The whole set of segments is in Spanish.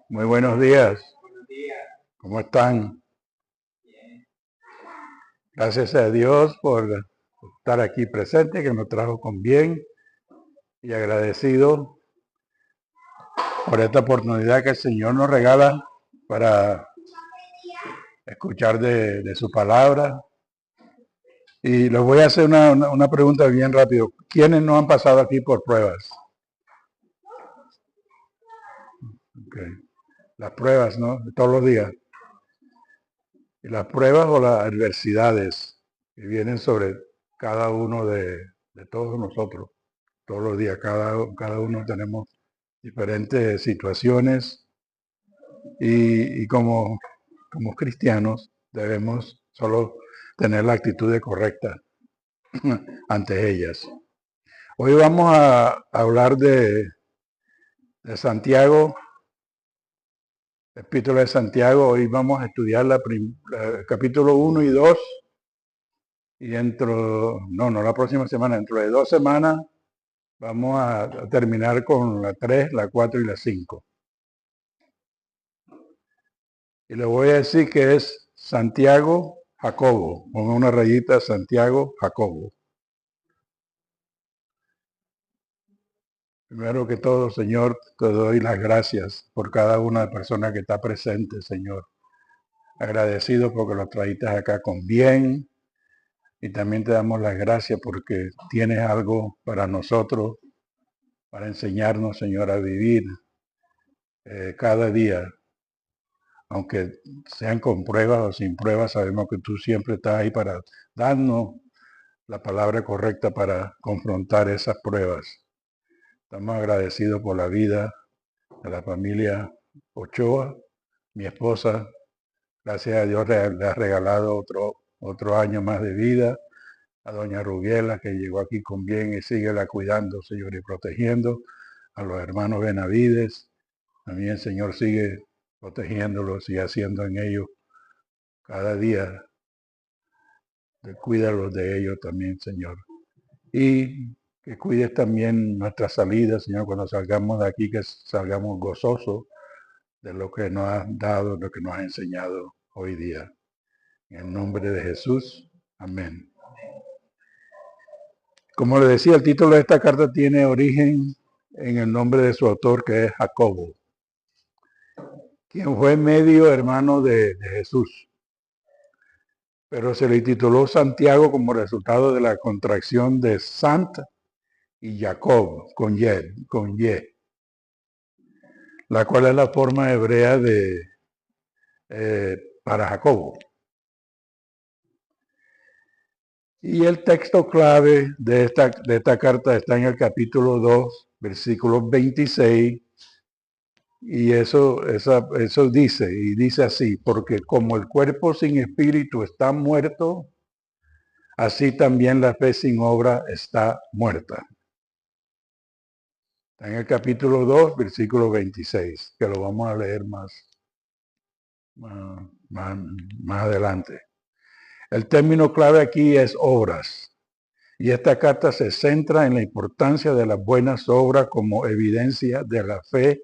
Muy buenos días. Buenos días. ¿Cómo están? Bien. Gracias a Dios por estar aquí presente, que nos trajo con bien y agradecido por esta oportunidad que el Señor nos regala para escuchar de su palabra. Y les voy a hacer una pregunta bien rápido. ¿Quiénes no han pasado aquí por pruebas? Okay. Las pruebas, ¿no? De todos los días. Y las pruebas o las adversidades que vienen sobre cada uno de todos nosotros. Todos los días, cada uno tenemos diferentes situaciones y como cristianos debemos solo tener la actitud correcta ante ellas. Hoy vamos a hablar de Santiago, Epístola de Santiago. Hoy vamos a estudiar capítulo 1 y 2 y no la próxima semana, dentro de 2 semanas vamos a terminar con la 3, la 4 y la 5. Y le voy a decir que es Santiago Jacobo. Ponga una rayita, Santiago Jacobo. Primero que todo, Señor, te doy las gracias por cada una de las personas que está presente, Señor. Agradecido porque los traíste acá con bien. Y también te damos las gracias porque tienes algo para nosotros, para enseñarnos, Señor, a vivir cada día. Aunque sean con pruebas o sin pruebas, sabemos que tú siempre estás ahí para darnos la palabra correcta para confrontar esas pruebas. Estamos agradecidos por la vida de la familia Ochoa, mi esposa. Gracias a Dios le ha regalado otro año más de vida. A doña Rubiela, que llegó aquí con bien y sigue la cuidando, Señor, y protegiendo. A los hermanos Benavides, también el Señor sigue protegiéndolos y haciendo en ellos cada día. Cuídalos de ellos también, Señor. Y que cuides también nuestra salida, Señor, cuando salgamos de aquí, que salgamos gozosos de lo que nos has dado, lo que nos has enseñado hoy día. En el nombre de Jesús, amén. Como le decía, el título de esta carta tiene origen en el nombre de su autor, que es Jacobo, quien fue medio hermano de Jesús, pero se le tituló Santiago como resultado de la contracción de Sant y Jacob, con Y, la cual es la forma hebrea para Jacobo. Y el texto clave de esta carta está en el capítulo 2, versículo 26, y eso dice así: porque como el cuerpo sin espíritu está muerto, así también la fe sin obra está muerta. Está en el capítulo 2, versículo 26, que lo vamos a leer más adelante. El término clave aquí es obras. Y esta carta se centra en la importancia de las buenas obras como evidencia de la fe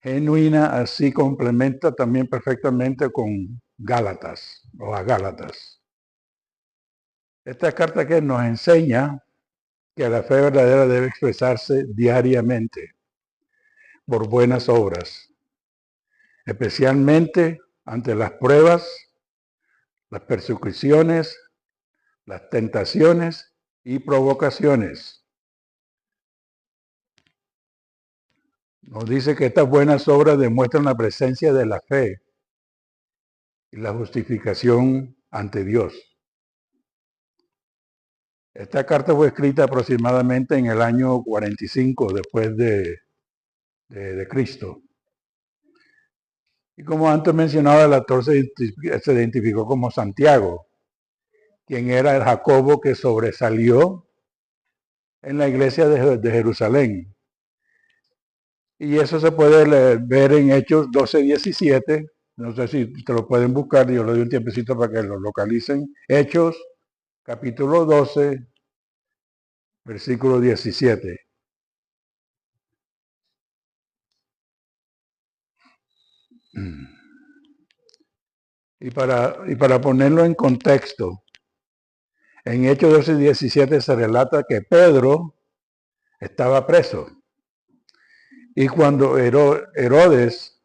genuina, así complementa también perfectamente con Gálatas o a Gálatas. Esta carta que nos enseña que la fe verdadera debe expresarse diariamente por buenas obras, especialmente ante las pruebas, las persecuciones, las tentaciones y provocaciones. Nos dice que estas buenas obras demuestran la presencia de la fe y la justificación ante Dios. Esta carta fue escrita aproximadamente en el año 45 después de Cristo. Y como antes mencionaba, el autor se identificó como Santiago, quien era el Jacobo que sobresalió en la iglesia de Jerusalén. Y eso se puede ver en Hechos 12:17. No sé si te lo pueden buscar, yo le doy un tiempecito para que lo localicen. Hechos, capítulo 12, versículo 17. Y para ponerlo en contexto, en Hechos 12:17 se relata que Pedro estaba preso. Y cuando Herodes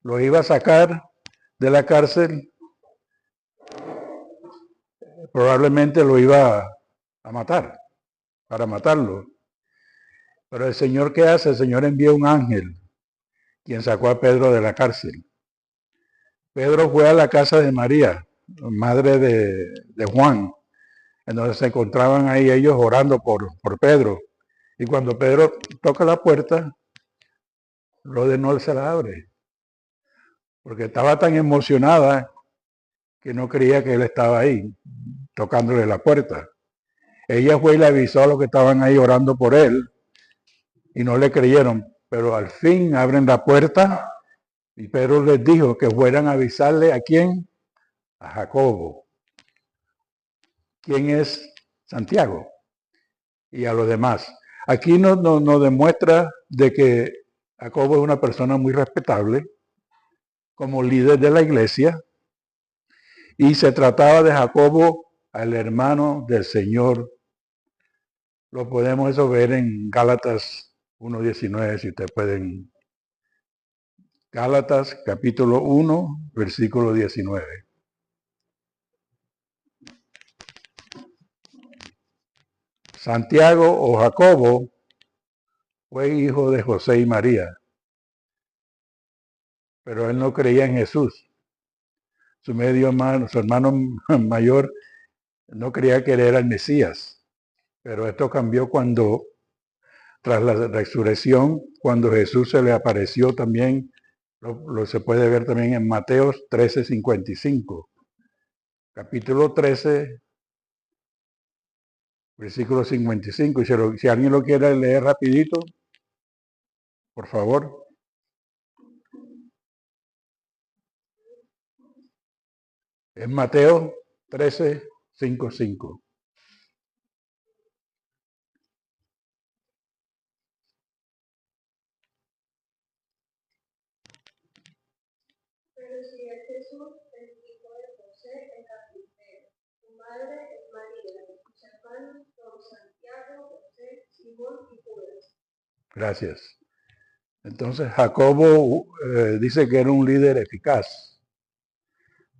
lo iba a sacar de la cárcel, probablemente lo iba a matar, para matarlo. Pero el Señor, ¿qué hace? El Señor envía un ángel, quien sacó a Pedro de la cárcel. Pedro fue a la casa de María, madre de Juan, en donde se encontraban ahí ellos orando por Pedro. Y cuando Pedro toca la puerta, Rode no se la abre, porque estaba tan emocionada que no creía que él estaba ahí, tocándole la puerta. Ella fue y le avisó a los que estaban ahí orando por él, y no le creyeron, pero al fin abren la puerta, y Pedro les dijo que fueran a avisarle ¿a quién? A Jacobo. ¿Quién es Santiago? Y a los demás. Aquí nos demuestra de que Jacobo es una persona muy respetable como líder de la iglesia, y se trataba de Jacobo, al hermano del Señor. Lo podemos eso ver en Gálatas 1:19, si ustedes pueden. Gálatas capítulo 1, versículo 19. Santiago o Jacobo fue hijo de José y María, pero él no creía en Jesús. Su hermano mayor, no creía que él era el Mesías. Pero esto cambió cuando, tras la resurrección, cuando Jesús se le apareció también, lo se puede ver también en Mateo 13:55. Capítulo 13, versículo 55. Y si alguien lo quiere leer rapidito, por favor. Es Mateo 13:55. Pero si es Jesús, el hijo de José, el carpintero, su madre es María, sus hermanos son Santiago, José, Simón y Judas. Gracias. Entonces Jacobo dice que era un líder eficaz,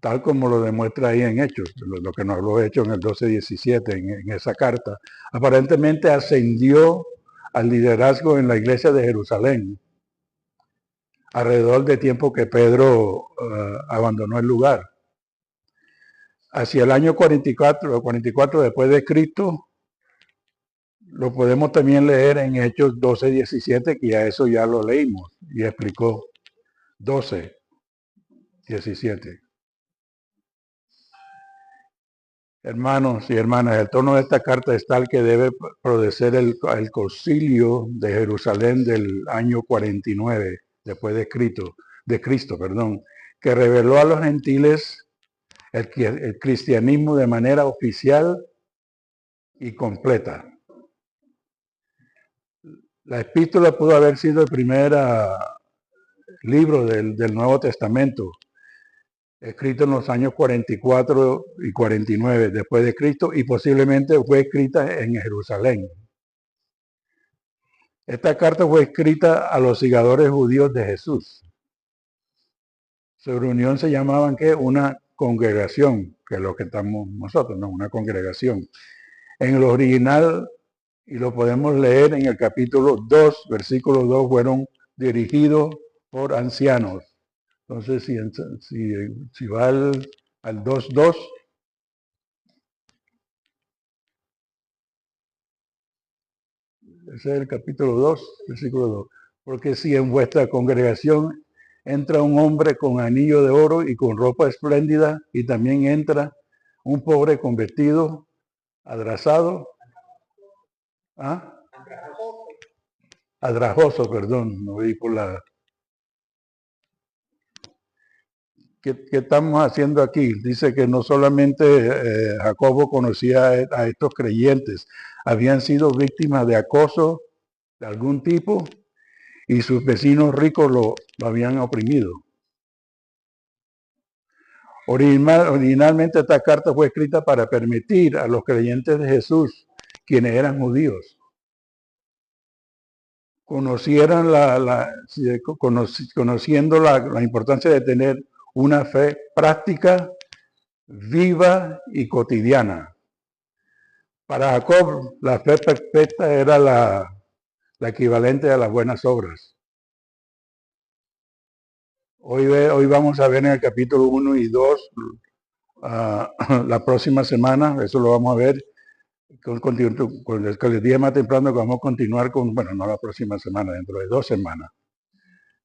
tal como lo demuestra ahí en Hechos, lo que nos lo he hecho en el 12:17, en esa carta. Aparentemente ascendió al liderazgo en la iglesia de Jerusalén, alrededor del tiempo que Pedro abandonó el lugar. Hacia el año 44 después de Cristo, lo podemos también leer en Hechos 12:17, que ya eso ya lo leímos y explicó. 12:17. Hermanos y hermanas, el tono de esta carta es tal que debe producir el concilio de Jerusalén del año 49 después de Cristo, que reveló a los gentiles el cristianismo de manera oficial y completa. La epístola pudo haber sido el primer libro del Nuevo Testamento, escrito en los años 44 y 49 después de Cristo, y posiblemente fue escrita en Jerusalén. Esta carta fue escrita a los seguidores judíos de Jesús. Su reunión se llamaban ¿qué? Una congregación, que es lo que estamos nosotros, ¿no? Una congregación. En el original, y lo podemos leer en el capítulo 2, versículo 2, fueron dirigidos por ancianos. Entonces, si va al 2:2, ese es el capítulo 2, versículo 2. Porque si en vuestra congregación entra un hombre con anillo de oro y con ropa espléndida, y también entra un pobre con vestido adrasado, adrajoso, perdón, no vi por la... ¿Qué estamos haciendo aquí? Dice que no solamente Jacobo conocía a estos creyentes, habían sido víctimas de acoso de algún tipo y sus vecinos ricos lo habían oprimido. Originalmente esta carta fue escrita para permitir a los creyentes de Jesús, quienes eran judíos, conocieran conociendo la importancia de tener una fe práctica, viva y cotidiana. Para Jacob, la fe perfecta era la equivalente a las buenas obras. Hoy vamos a ver en el capítulo 1 y 2, la próxima semana, eso lo vamos a ver, les dije más temprano que vamos a continuar con, bueno, no la próxima semana, dentro de 2 semanas.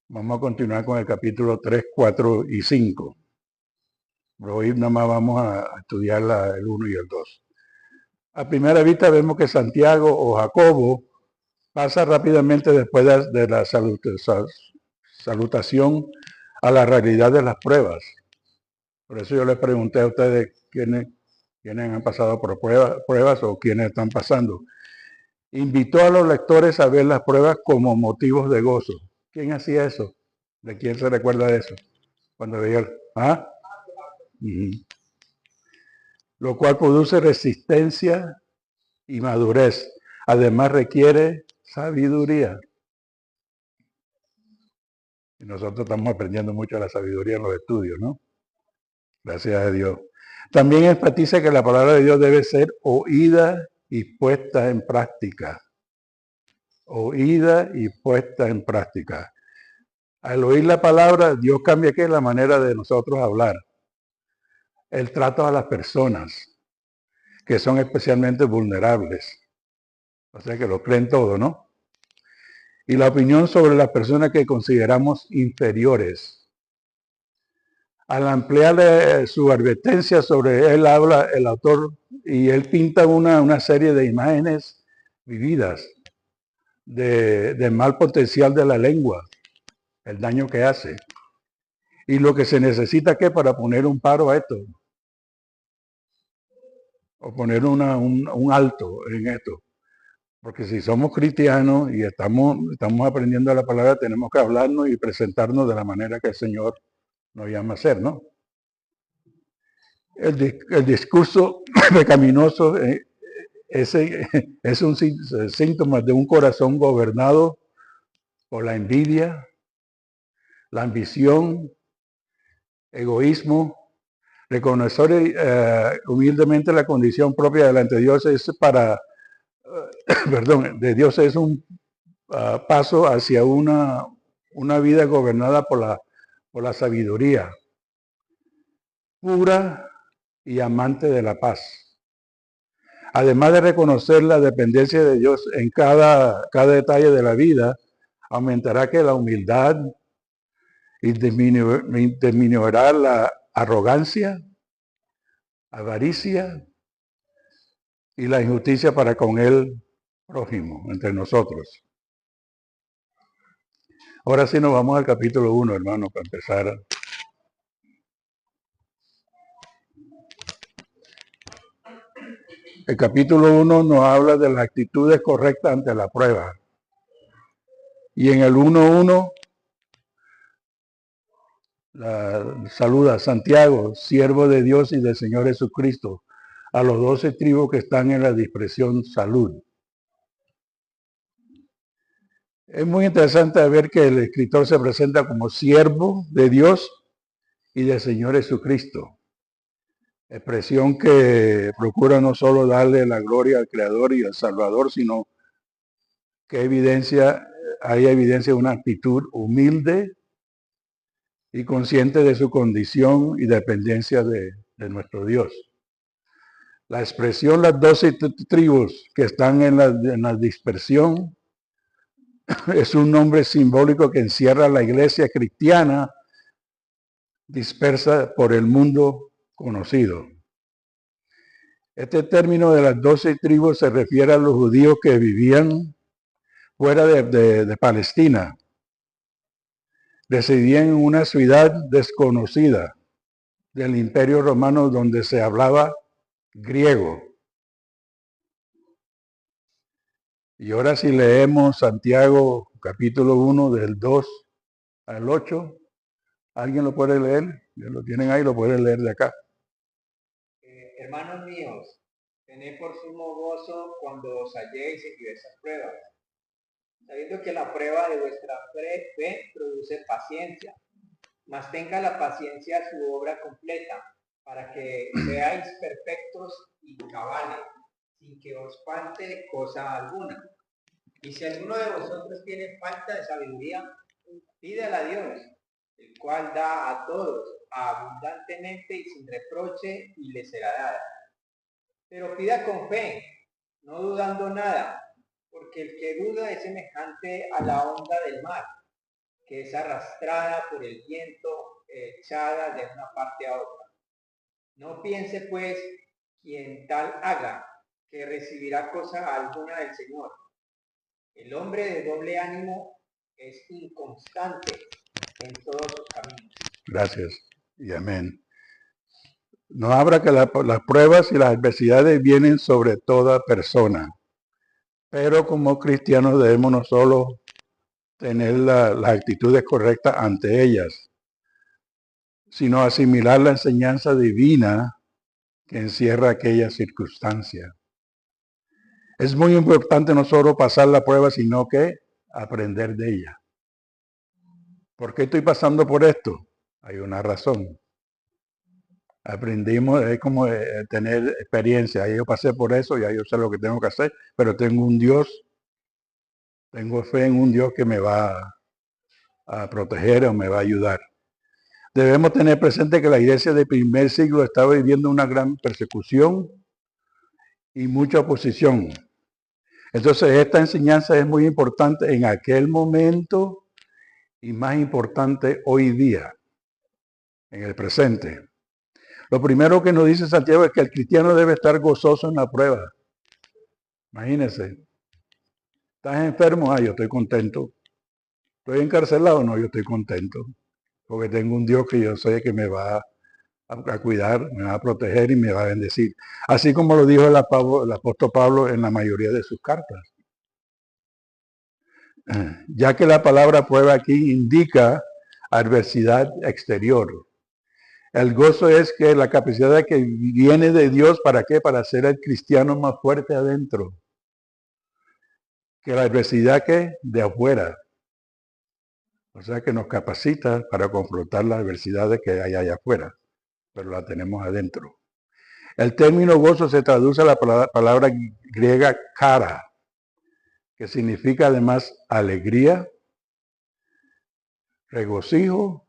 Vamos a continuar con el capítulo 3, 4 y 5. Pero hoy nada más vamos a estudiar el 1 y el 2. A primera vista vemos que Santiago o Jacobo pasa rápidamente después de la salutación a la realidad de las pruebas. Por eso yo les pregunté a ustedes quiénes han pasado por pruebas o quiénes están pasando. Invitó a los lectores a ver las pruebas como motivos de gozo. ¿Quién hacía eso? ¿De quién se recuerda de eso? Cuando veía lo cual produce resistencia y madurez. Además requiere sabiduría. Y nosotros estamos aprendiendo mucho de la sabiduría en los estudios, ¿no? Gracias a Dios. También enfatiza que la palabra de Dios debe ser oída y puesta en práctica. Oída y puesta en práctica. Al oír la palabra, Dios cambia ¿qué? La manera de nosotros hablar. El trato a las personas que son especialmente vulnerables. O sea que lo creen todo, ¿no? Y la opinión sobre las personas que consideramos inferiores. Al ampliar su advertencia sobre él habla el autor y él pinta una serie de imágenes vividas del mal potencial de la lengua, el daño que hace. Y lo que se necesita ¿qué? Para poner un paro a esto. O poner un alto en esto. Porque si somos cristianos y estamos aprendiendo la palabra, tenemos que hablarnos y presentarnos de la manera que el Señor nos llama a hacer, ¿no? El discurso pecaminoso es un síntoma de un corazón gobernado por la envidia, la ambición, egoísmo. Reconocer humildemente la condición propia delante de Dios es de Dios es un paso hacia una vida gobernada por la sabiduría pura y amante de la paz. Además de reconocer la dependencia de Dios en cada detalle de la vida, aumentará que la humildad y disminuirá la arrogancia, avaricia y la injusticia para con el prójimo, entre nosotros. Ahora sí nos vamos al capítulo 1, hermano, para empezar. El capítulo 1 nos habla de las actitudes correctas ante la prueba. Y en el 1:1 saluda a Santiago, siervo de Dios y del Señor Jesucristo, a los 12 tribus que están en la dispersión salud. Es muy interesante ver que el escritor se presenta como siervo de Dios y del Señor Jesucristo. Expresión que procura no solo darle la gloria al Creador y al Salvador, sino que hay evidencia de una actitud humilde y consciente de su condición y dependencia de nuestro Dios. La expresión las 12 tribus que están en la dispersión es un nombre simbólico que encierra la iglesia cristiana dispersa por el mundo conocido. Este término de las 12 tribus se refiere a los judíos que vivían fuera de Palestina. Residían en una ciudad desconocida del Imperio Romano donde se hablaba griego. Y ahora si leemos Santiago capítulo 1 del 2 al 8, ¿alguien lo puede leer? Lo tienen ahí, lo pueden leer de acá. Hermanos míos, tened por sumo gozo cuando os halléis en diversas pruebas, sabiendo que la prueba de vuestra fe produce paciencia, mas tenga la paciencia su obra completa, para que seáis perfectos y cabales, sin que os falte cosa alguna. Y si alguno de vosotros tiene falta de sabiduría, pídala a Dios, el cual da a todos abundantemente y sin reproche, y le será dada. Pero pida con fe, no dudando nada, porque el que duda es semejante a la onda del mar, que es arrastrada por el viento, echada de una parte a otra. No piense pues quien tal haga, que recibirá cosa alguna del Señor. El hombre de doble ánimo es inconstante en todos sus caminos. Gracias y amén. No habrá que las pruebas y las adversidades vienen sobre toda persona. Pero como cristianos debemos no solo tener las actitudes correctas ante ellas, sino asimilar la enseñanza divina que encierra aquella circunstancia. Es muy importante no solo pasar la prueba, sino que aprender de ella. ¿Por qué estoy pasando por esto? Hay una razón. Aprendimos, es como tener experiencia. Yo pasé por eso, ya yo sé lo que tengo que hacer, pero tengo un Dios, tengo fe en un Dios que me va a proteger o me va a ayudar. Debemos tener presente que la iglesia del primer siglo estaba viviendo una gran persecución y mucha oposición. Entonces esta enseñanza es muy importante en aquel momento y más importante hoy día, en el presente. Lo primero que nos dice Santiago es que el cristiano debe estar gozoso en la prueba. Imagínense, ¿estás enfermo? Yo estoy contento. ¿Estoy encarcelado? No, yo estoy contento. Porque tengo un Dios que yo sé que me va a cuidar, me va a proteger y me va a bendecir. Así como lo dijo el apóstol Pablo en la mayoría de sus cartas. Ya que la palabra prueba aquí indica adversidad exterior. El gozo es que la capacidad que viene de Dios, ¿para qué? Para hacer al cristiano más fuerte adentro. Que la adversidad que de afuera. O sea que nos capacita para confrontar las adversidades que hay allá afuera, pero la tenemos adentro. El término gozo se traduce a la palabra griega kara, que significa además alegría, regocijo,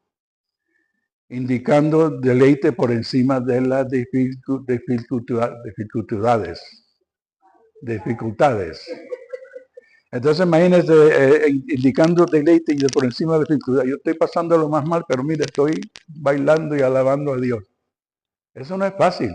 indicando deleite por encima de las dificultades. Entonces imagínense, indicando deleite y por encima de la dificultad. Yo estoy pasando lo más mal, pero mire, estoy bailando y alabando a Dios. Eso no es fácil.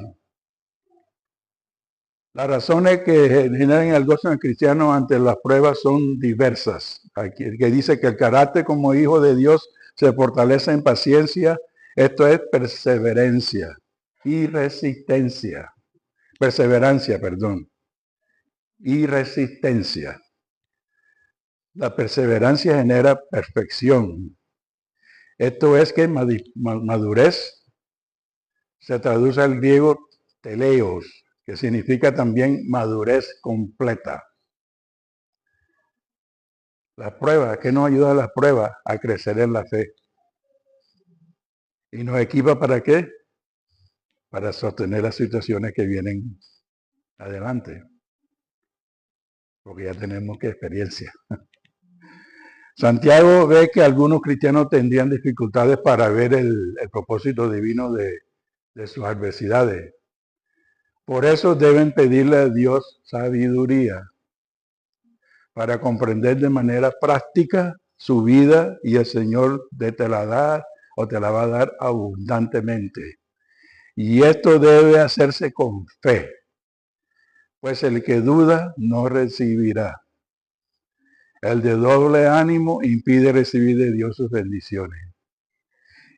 Las razones que generan el gozo en el cristiano ante las pruebas son diversas. Aquí, que dice que el carácter como hijo de Dios se fortalece en paciencia. Esto es perseverancia y resistencia. Perseverancia, perdón. Y resistencia. La perseverancia genera perfección. Esto es que madurez se traduce al griego teleos, que significa también madurez completa. La prueba, ¿qué nos ayuda a la prueba? A crecer en la fe. ¿Y nos equipa para qué? Para sostener las situaciones que vienen adelante. Porque ya tenemos que experiencia. Santiago ve que algunos cristianos tendrían dificultades para ver el propósito divino de sus adversidades. Por eso deben pedirle a Dios sabiduría para comprender de manera práctica su vida y el Señor te la da o te la va a dar abundantemente. Y esto debe hacerse con fe, pues el que duda no recibirá. El de doble ánimo impide recibir de Dios sus bendiciones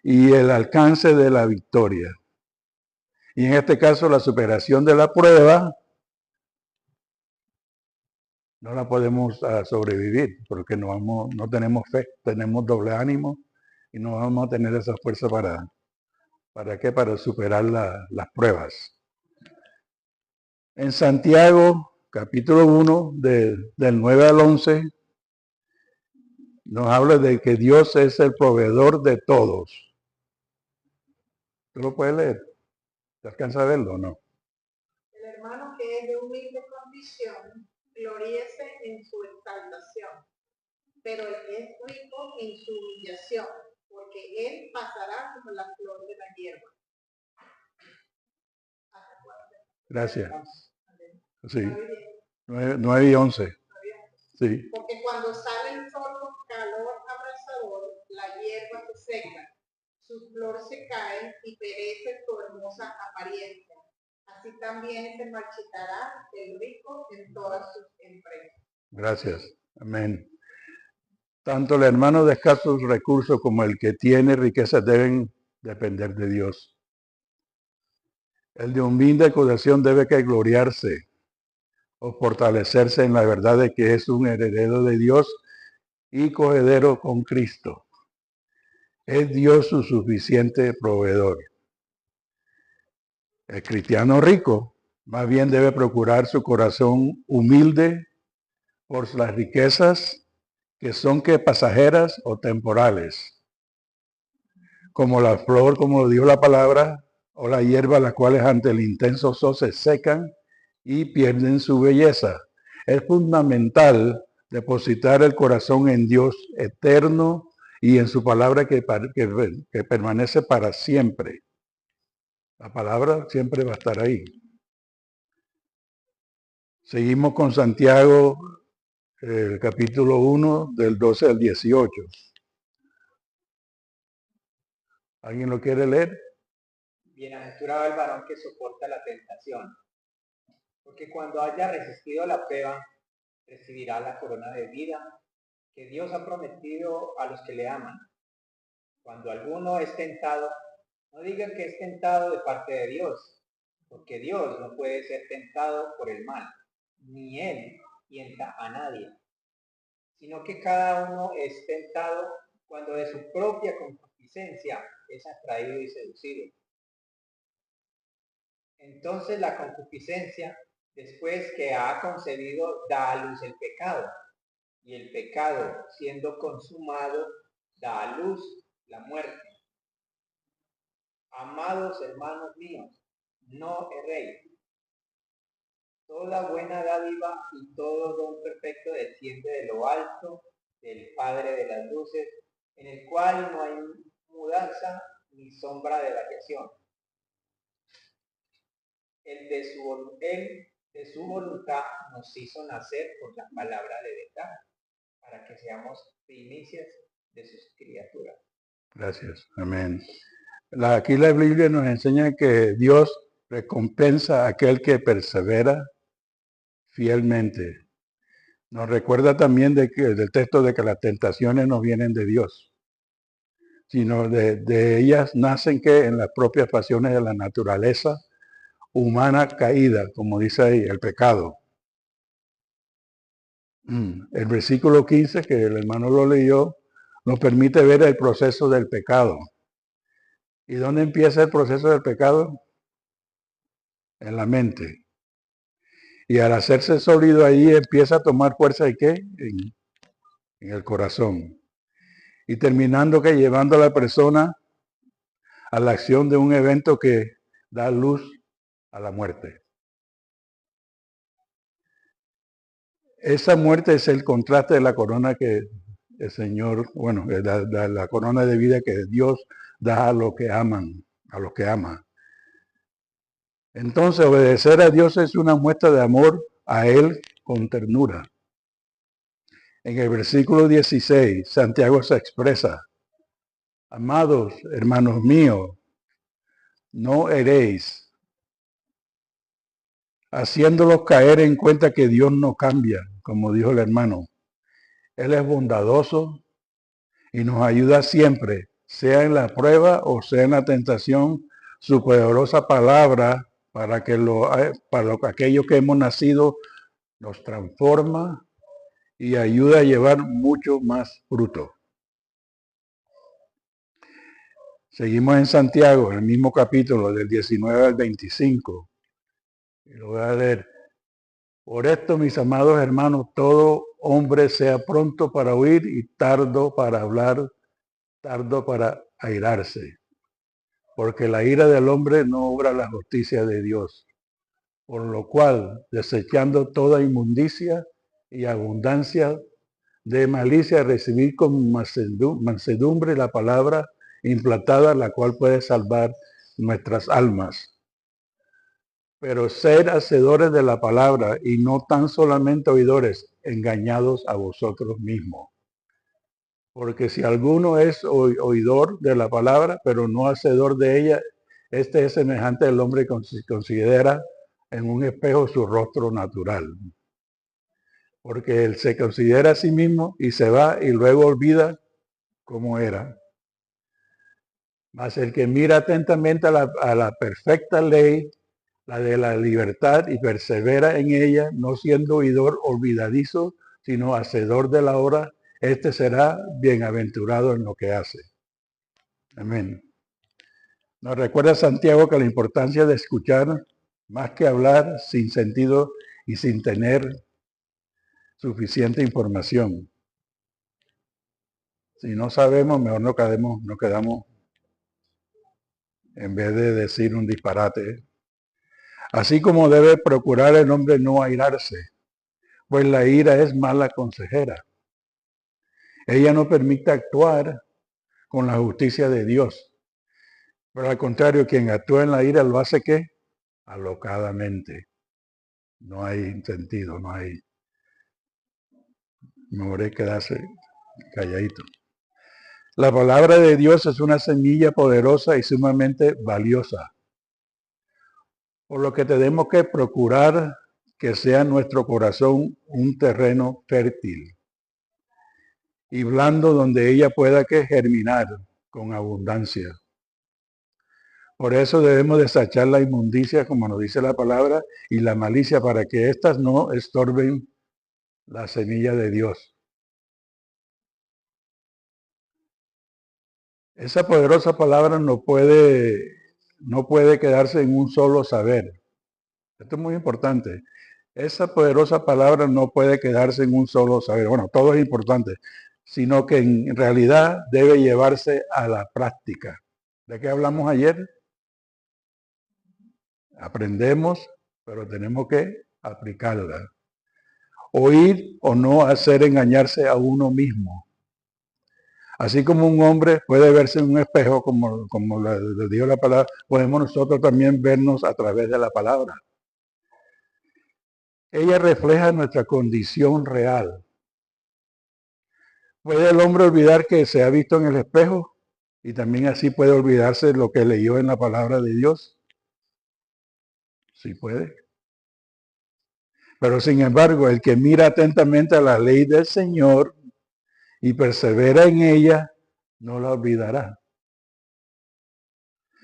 y el alcance de la victoria. Y en este caso la superación de la prueba no la podemos sobrevivir porque no tenemos fe, tenemos doble ánimo y no vamos a tener esa fuerza ¿Para qué? Para superar las pruebas. En Santiago, capítulo 1, del 9 al 11, nos habla de que Dios es el proveedor de todos. ¿Tú lo puedes leer? ¿Te alcanza a verlo o no? El hermano que es de humilde condición, gloríese en su exaltación, pero el que es rico en su humillación, porque él pasará como la flor de la hierba. Gracias. Sí, ¿Está bien? 9 y 11. Sí, Porque cuando sale el sol con calor abrasador, la hierba se seca, sus flores se caen y perece su hermosa apariencia. Así también se marchitará el rico en todas sus empresas. gracias. Amén. Tanto el hermano de escasos recursos como el que tiene riquezas deben depender de Dios. El de humilde acusación debe que gloriarse o fortalecerse en la verdad de que es un heredero de Dios y coheredero con Cristo. Es Dios su suficiente proveedor. El cristiano rico más bien debe procurar su corazón humilde por las riquezas que son que pasajeras o temporales, como la flor, como lo dijo la palabra, o la hierba, las cuales ante el intenso sol se secan y pierden su belleza. Es fundamental depositar el corazón en Dios eterno y en su palabra que permanece para siempre. La palabra siempre va a estar ahí. Seguimos con Santiago, el capítulo 1, del 12 al 18. ¿Alguien lo quiere leer? Bienaventurado el varón que soporta la tentación, porque cuando haya resistido la prueba, recibirá la corona de vida que Dios ha prometido a los que le aman. Cuando alguno es tentado, no diga que es tentado de parte de Dios, porque Dios no puede ser tentado por el mal, ni él tienta a nadie, sino que cada uno es tentado cuando de su propia concupiscencia es atraído y seducido. Entonces la concupiscencia, después que ha concebido, da a luz el pecado, y el pecado, siendo consumado, da a luz la muerte. Amados hermanos míos, no erréis. Toda buena dádiva y todo don perfecto desciende de lo alto, del Padre de las luces, en el cual no hay mudanza ni sombra de variación. Él de su voluntad nos hizo nacer por la palabra de verdad, para que seamos primicias de sus criaturas. Gracias. Amén. Aquí la Biblia nos enseña que Dios recompensa a aquel que persevera fielmente. Nos recuerda también del texto de que las tentaciones no vienen de Dios, sino de ellas nacen que en las propias pasiones de la naturaleza humana caída, como dice ahí, el pecado. El versículo 15, que el hermano lo leyó, nos permite ver el proceso del pecado. ¿Y dónde empieza el proceso del pecado? En la mente. Y al hacerse sólido ahí empieza a tomar fuerza ¿y qué? En el corazón. Y terminando que llevando a la persona a la acción de un evento que da luz a la muerte. Esa muerte es el contraste de la corona que el Señor, bueno, la corona de vida que Dios da a los que aman, a los que ama. Entonces, obedecer a Dios es una muestra de amor a Él con ternura. En el versículo 16, Santiago se expresa: amados hermanos míos, no eréis, haciéndolos caer en cuenta que Dios no cambia, como dijo el hermano. Él es bondadoso y nos ayuda siempre, sea en la prueba o sea en la tentación. Su poderosa palabra para aquello que hemos nacido nos transforma y ayuda a llevar mucho más fruto. Seguimos en Santiago, en el mismo capítulo, del 19 al 25. Y lo voy a leer. Por esto, mis amados hermanos, todo hombre sea pronto para oír y tardo para hablar, tardo para airarse. Porque la ira del hombre no obra la justicia de Dios. Por lo cual, desechando toda inmundicia y abundancia de malicia, recibir con mansedumbre la palabra implantada, la cual puede salvar nuestras almas. Pero ser hacedores de la palabra y no tan solamente oidores, engañados a vosotros mismos. Porque si alguno es oidor de la palabra, pero no hacedor de ella, este es semejante al hombre que considera en un espejo su rostro natural. Porque él se considera a sí mismo y se va y luego olvida cómo era. Mas el que mira atentamente a la perfecta ley, la de la libertad, y persevera en ella, no siendo oidor olvidadizo, sino hacedor de la obra, este será bienaventurado en lo que hace. Amén. Nos recuerda Santiago que la importancia de escuchar, más que hablar sin sentido y sin tener suficiente información. Si no sabemos, mejor no quedamos en vez de decir un disparate. Así como debe procurar el hombre no airarse, pues la ira es mala consejera. Ella no permite actuar con la justicia de Dios. Pero al contrario, quien actúa en la ira lo hace ¿qué? Alocadamente. No hay sentido, no hay. Mejor es quedarse calladito. La palabra de Dios es una semilla poderosa y sumamente valiosa. Por lo que tenemos que procurar que sea nuestro corazón un terreno fértil y blando donde ella pueda que germinar con abundancia. Por eso debemos desechar la inmundicia, como nos dice la palabra, y la malicia para que éstas no estorben la semilla de Dios. Esa poderosa palabra no puede quedarse en un solo saber. Esto es muy importante. Esa poderosa palabra no puede quedarse en un solo saber. Bueno, todo es importante, sino que en realidad debe llevarse a la práctica. ¿De qué hablamos ayer? Aprendemos, pero tenemos que aplicarla. Oír o no hacer engañarse a uno mismo. Así como un hombre puede verse en un espejo, como le dijo la palabra, podemos nosotros también vernos a través de la palabra. Ella refleja nuestra condición real. ¿Puede el hombre olvidar que se ha visto en el espejo? Y también así puede olvidarse lo que leyó en la palabra de Dios. Sí puede. Pero sin embargo, el que mira atentamente a la ley del Señor y persevera en ella, no la olvidará,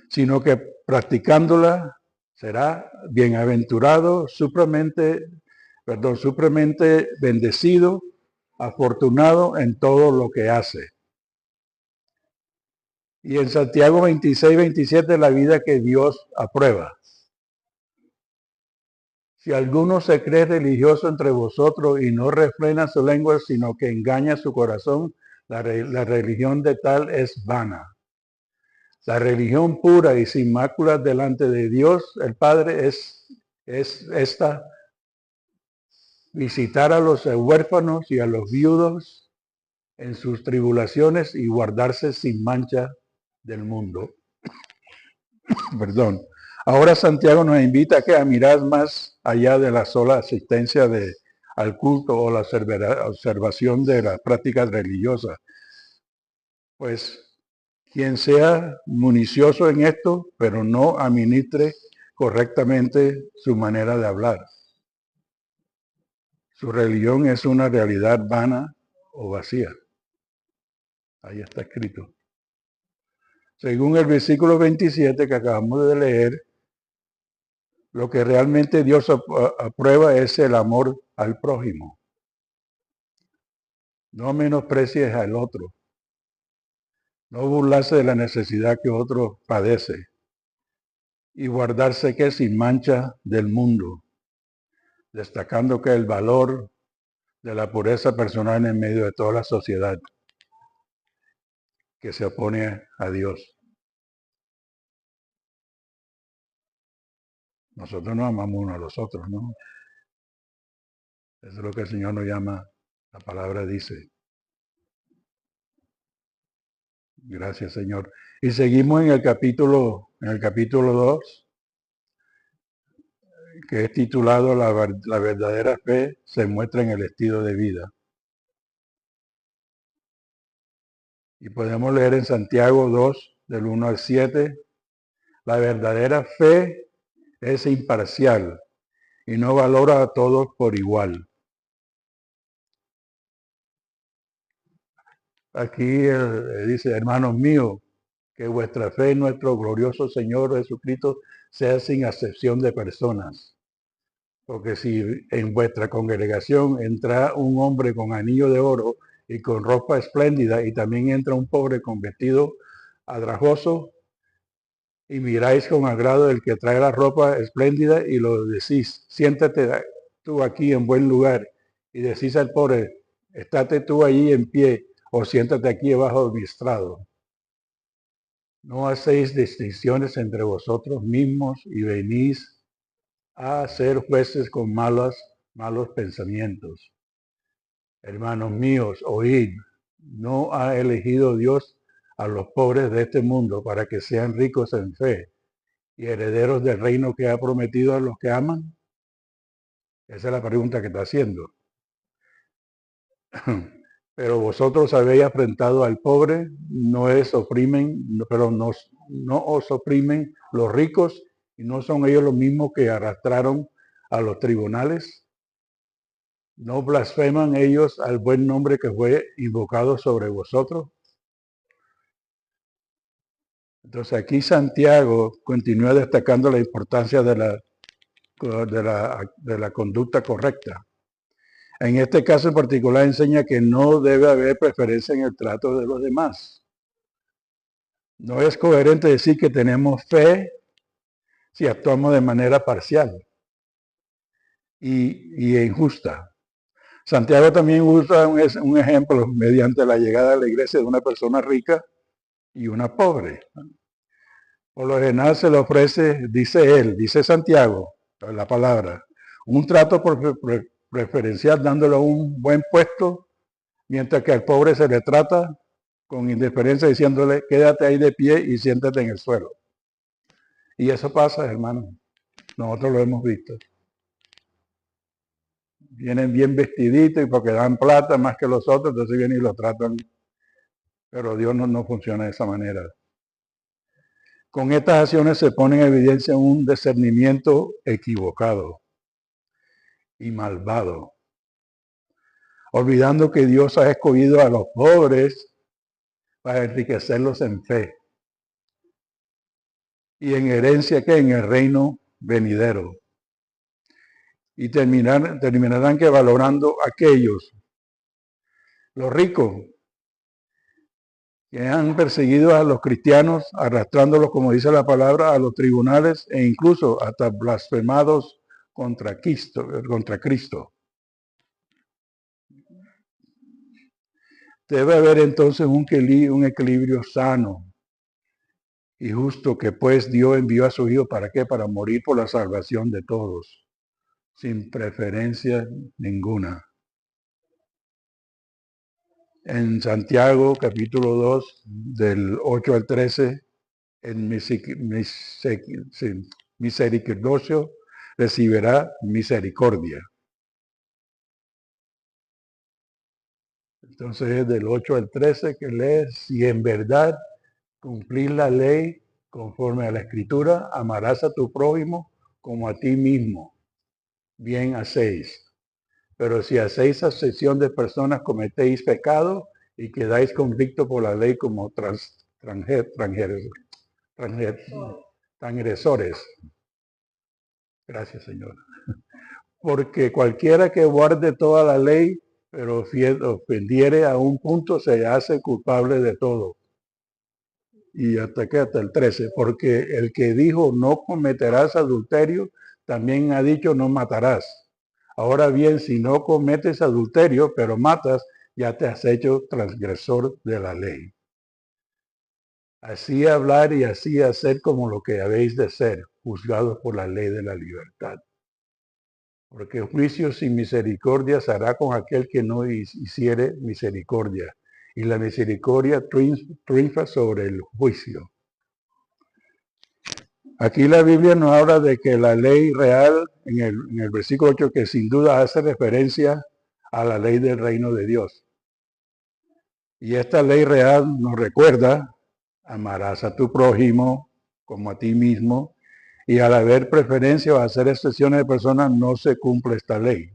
sino que practicándola será bienaventurado, supremamente bendecido, afortunado en todo lo que hace. Y en Santiago 26, 27, la vida que Dios aprueba. Si alguno se cree religioso entre vosotros y no refrena su lengua, sino que engaña su corazón, la religión de tal es vana. La religión pura y sin máculas delante de Dios, el Padre, es esta: visitar a los huérfanos y a los viudos en sus tribulaciones y guardarse sin mancha del mundo. Perdón. Ahora Santiago nos invita a mirar más allá de la sola asistencia al culto o la observación de las prácticas religiosas. Pues quien sea municioso en esto, pero no administre correctamente su manera de hablar. Su religión es una realidad vana o vacía. Ahí está escrito. Según el versículo 27 que acabamos de leer, lo que realmente Dios aprueba es el amor al prójimo. No menosprecies al otro. no burlarse de la necesidad que otro padece y guardarse que sin mancha del mundo, destacando que el valor de la pureza personal en medio de toda la sociedad que se opone a Dios. Nosotros nos amamos unos a los otros, ¿no? Eso es lo que el Señor nos llama, la palabra dice. Gracias, Señor. Y seguimos en el capítulo 2, que es titulado La verdadera fe se muestra en el estilo de vida. Y podemos leer en Santiago 2, del 1 al 7, la verdadera fe es imparcial y no valora a todos por igual. Aquí dice, hermanos míos, que vuestra fe en nuestro glorioso Señor Jesucristo sea sin acepción de personas. Porque si en vuestra congregación entra un hombre con anillo de oro y con ropa espléndida, y también entra un pobre con vestido andrajoso, y miráis con agrado el que trae la ropa espléndida y lo decís, siéntate tú aquí en buen lugar, y decís al pobre, estate tú allí en pie, o siéntate aquí debajo de mi estrado. No hacéis distinciones entre vosotros mismos y venís a ser jueces con malos pensamientos. Hermanos míos, oíd, no ha elegido Dios a los pobres de este mundo para que sean ricos en fe y herederos del reino que ha prometido a los que aman. Esa es la pregunta que está haciendo. Pero vosotros habéis afrentado al pobre, no os oprimen los ricos, y no son ellos los mismos que arrastraron a los tribunales. ¿No blasfeman ellos al buen nombre que fue invocado sobre vosotros? Entonces aquí Santiago continúa destacando la importancia de la conducta correcta. En este caso en particular enseña que no debe haber preferencia en el trato de los demás. No es coherente decir que tenemos fe si actuamos de manera parcial y injusta. Santiago también usa un ejemplo mediante la llegada a la iglesia de una persona rica y una pobre. Por lo general se le ofrece, dice Santiago, la palabra, un trato preferencial dándole un buen puesto, mientras que al pobre se le trata con indiferencia diciéndole, quédate ahí de pie y siéntate en el suelo. Y eso pasa, hermano. Nosotros lo hemos visto. Vienen bien vestiditos y porque dan plata más que los otros, entonces vienen y lo tratan. Pero Dios no funciona de esa manera. Con estas acciones se pone en evidencia un discernimiento equivocado y malvado, olvidando que Dios ha escogido a los pobres para enriquecerlos en fe y en herencia que en el reino venidero. Y terminarán que valorando aquellos, los ricos, que han perseguido a los cristianos, arrastrándolos, como dice la palabra, a los tribunales e incluso hasta blasfemados contra Cristo. Debe haber entonces un equilibrio sano y justo que pues Dios envió a su Hijo, ¿para qué? Para morir por la salvación de todos, sin preferencia ninguna. En Santiago capítulo 2, del 8 al 13, en misericordioso recibirá misericordia. Entonces es del 8 al 13 que lees, si en verdad cumplir la ley conforme a la Escritura, amarás a tu prójimo como a ti mismo. Bien hacéis. Pero si hacéis acepción de personas, cometéis pecado y quedáis convictos por la ley como transgresores. Gracias, Señor. Porque cualquiera que guarde toda la ley, pero ofendiere a un punto, se hace culpable de todo. y hasta el 13, porque el que dijo no cometerás adulterio, también ha dicho no matarás. Ahora bien, si no cometes adulterio, pero matas, ya te has hecho transgresor de la ley. Así hablar y así hacer como lo que habéis de ser, juzgados por la ley de la libertad. Porque juicio sin misericordia se hará con aquel que no hiciere misericordia. Y la misericordia triunfa sobre el juicio. Aquí la Biblia nos habla de que la ley real, en el versículo 8, que sin duda hace referencia a la ley del reino de Dios. Y esta ley real nos recuerda, amarás a tu prójimo como a ti mismo, y al haber preferencia o hacer excepciones de personas, no se cumple esta ley.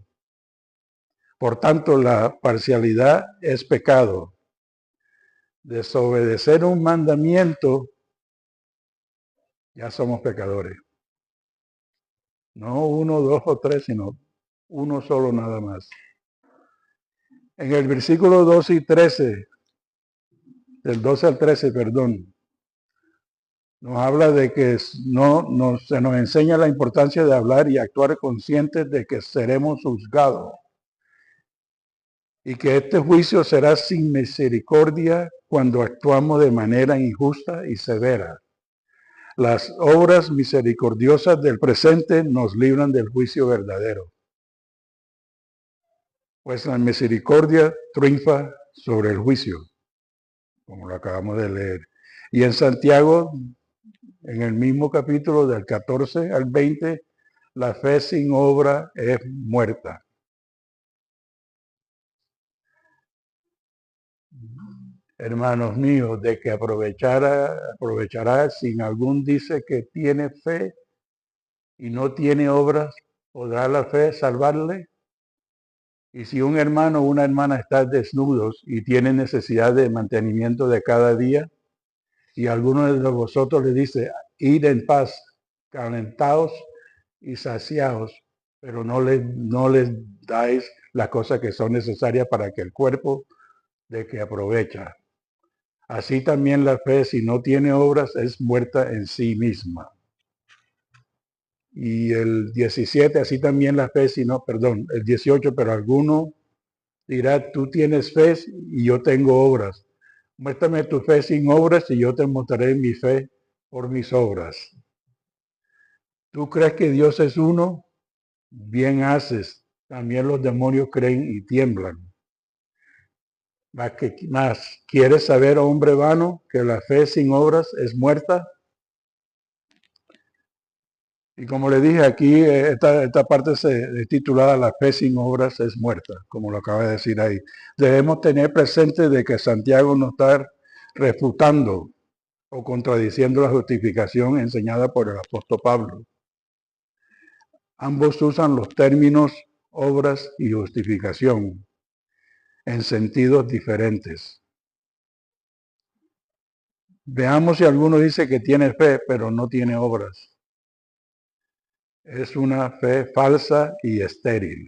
Por tanto, la parcialidad es pecado. Desobedecer un mandamiento, ya somos pecadores. No 1, 2 o 3, sino uno solo nada más. En el versículo 12 y 13, del 12 al 13, perdón, nos habla de que se nos enseña la importancia de hablar y actuar conscientes de que seremos juzgados. Y que este juicio será sin misericordia cuando actuamos de manera injusta y severa. Las obras misericordiosas del presente nos libran del juicio verdadero. Pues la misericordia triunfa sobre el juicio, como lo acabamos de leer. Y en Santiago, en el mismo capítulo del 14 al 20, la fe sin obra es muerta. Hermanos míos, de que aprovechará sin algún dice que tiene fe y no tiene obras, ¿podrá la fe salvarle? Y si un hermano o una hermana están desnudos y tienen necesidad de mantenimiento de cada día, y alguno de vosotros le dice, id en paz, calentaos y saciaos, pero no les dais las cosas que son necesarias para que el cuerpo de que aprovecha. Así también la fe, si no tiene obras, es muerta en sí misma. Y el 17, así también la fe, el 18, pero alguno dirá, tú tienes fe y yo tengo obras. Muéstrame tu fe sin obras y yo te mostraré mi fe por mis obras. ¿Tú crees que Dios es uno? Bien haces. También los demonios creen y tiemblan. Más, ¿quieres saber, hombre vano, que la fe sin obras es muerta? Y como le dije aquí, esta parte es titulada La fe sin obras es muerta, como lo acaba de decir ahí. Debemos tener presente de que Santiago no está refutando o contradiciendo la justificación enseñada por el apóstol Pablo. Ambos usan los términos obras y justificación en sentidos diferentes. Veamos si alguno dice que tiene fe, pero no tiene obras. Es una fe falsa y estéril.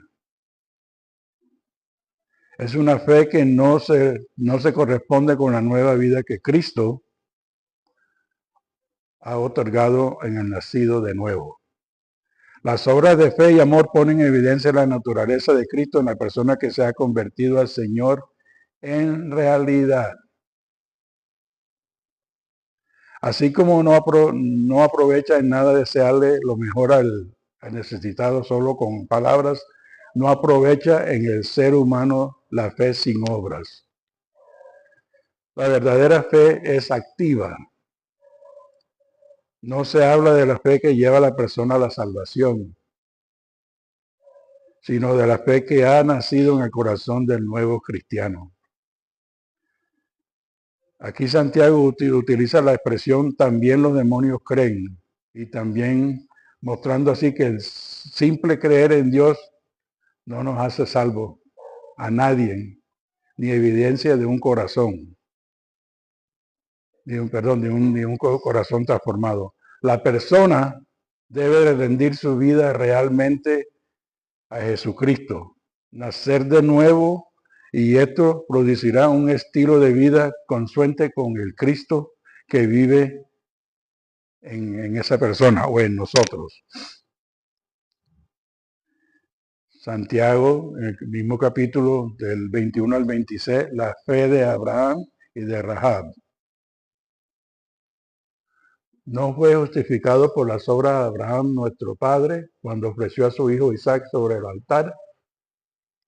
Es una fe que no se corresponde con la nueva vida que Cristo ha otorgado en el nacido de nuevo. Las obras de fe y amor ponen en evidencia la naturaleza de Cristo en la persona que se ha convertido al Señor en realidad. Así como no aprovecha en nada desearle lo mejor al necesitado solo con palabras, no aprovecha en el ser humano la fe sin obras. La verdadera fe es activa. No se habla de la fe que lleva a la persona a la salvación, sino de la fe que ha nacido en el corazón del nuevo cristiano. Aquí Santiago utiliza la expresión también los demonios creen, y también mostrando así que el simple creer en Dios no nos hace salvos a nadie, ni evidencia de un corazón, de un corazón transformado. La persona debe de rendir su vida realmente a Jesucristo, nacer de nuevo, y esto producirá un estilo de vida consuente con el Cristo que vive en esa persona o en nosotros. Santiago, en el mismo capítulo del 21 al 26, la fe de Abraham y de Rahab. No fue justificado por las obras de Abraham nuestro padre cuando ofreció a su hijo Isaac sobre el altar.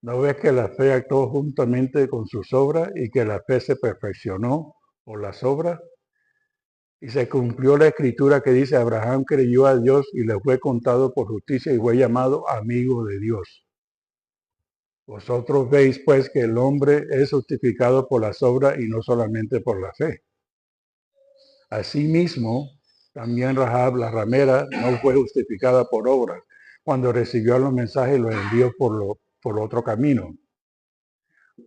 ¿No ves que la fe actuó juntamente con sus obras y que la fe se perfeccionó por las obras? Y se cumplió la escritura que dice, Abraham creyó a Dios y le fue contado por justicia y fue llamado amigo de Dios. Vosotros veis pues que el hombre es justificado por las obras y no solamente por la fe. Asimismo, también Rahab, la ramera, no fue justificada por obras cuando recibió los mensajes y los envió por otro camino.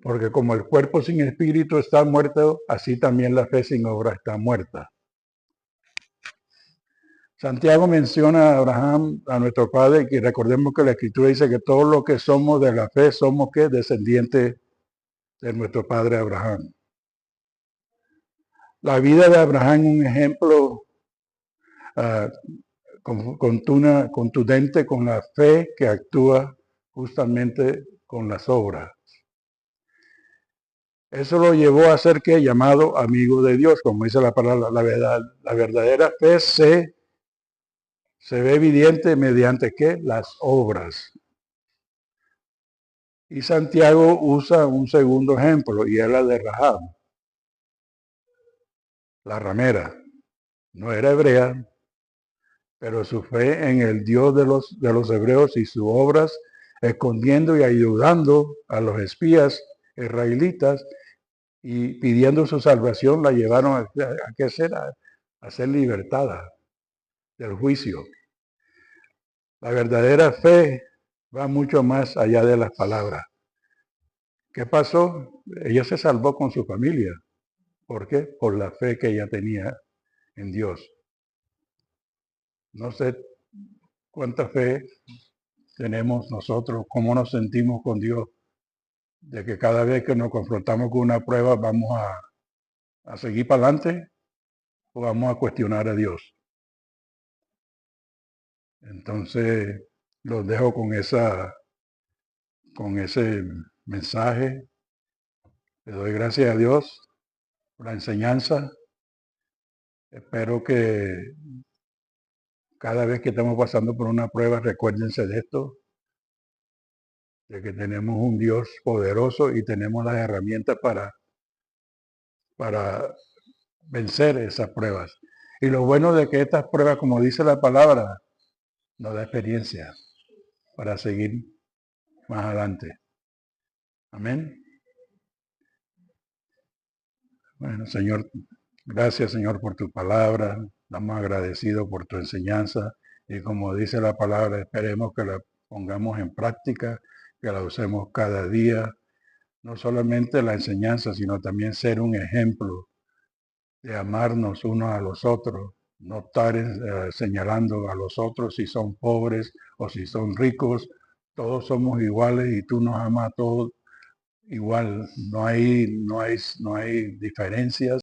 Porque como el cuerpo sin espíritu está muerto, así también la fe sin obra está muerta. Santiago menciona a Abraham, a nuestro padre, y recordemos que la Escritura dice que todos los que somos de la fe somos ¿qué? Descendientes de nuestro padre Abraham. La vida de Abraham es un ejemplo contundente con la fe que actúa justamente con las obras. Eso lo llevó a ser que llamado amigo de Dios, como dice la palabra, la verdadera fe se ve evidente mediante ¿qué? Las obras. Y Santiago usa un segundo ejemplo y es la de Rahab, la ramera. No era hebrea, pero su fe en el Dios de los hebreos y sus obras, escondiendo y ayudando a los espías israelitas y pidiendo su salvación, la llevaron a ser libertada del juicio. La verdadera fe va mucho más allá de las palabras. ¿Qué pasó? Ella se salvó con su familia. ¿Por qué? Por la fe que ella tenía en Dios. No sé cuánta fe tenemos nosotros, cómo nos sentimos con Dios, de que cada vez que nos confrontamos con una prueba vamos a seguir para adelante o vamos a cuestionar a Dios. Entonces los dejo con ese mensaje. Le doy gracias a Dios por la enseñanza. Espero que cada vez que estamos pasando por una prueba, recuérdense de esto, de que tenemos un Dios poderoso y tenemos las herramientas para vencer esas pruebas. Y lo bueno de que estas pruebas, como dice la palabra, nos da experiencia para seguir más adelante. Amén. Bueno, Señor, gracias, Señor, por tu palabra. Estamos agradecidos por tu enseñanza. Y como dice la palabra, esperemos que la pongamos en práctica, que la usemos cada día. No solamente la enseñanza, sino también ser un ejemplo de amarnos unos a los otros, no estar señalando a los otros si son pobres o si son ricos. Todos somos iguales y tú nos amas a todos igual. No hay diferencias.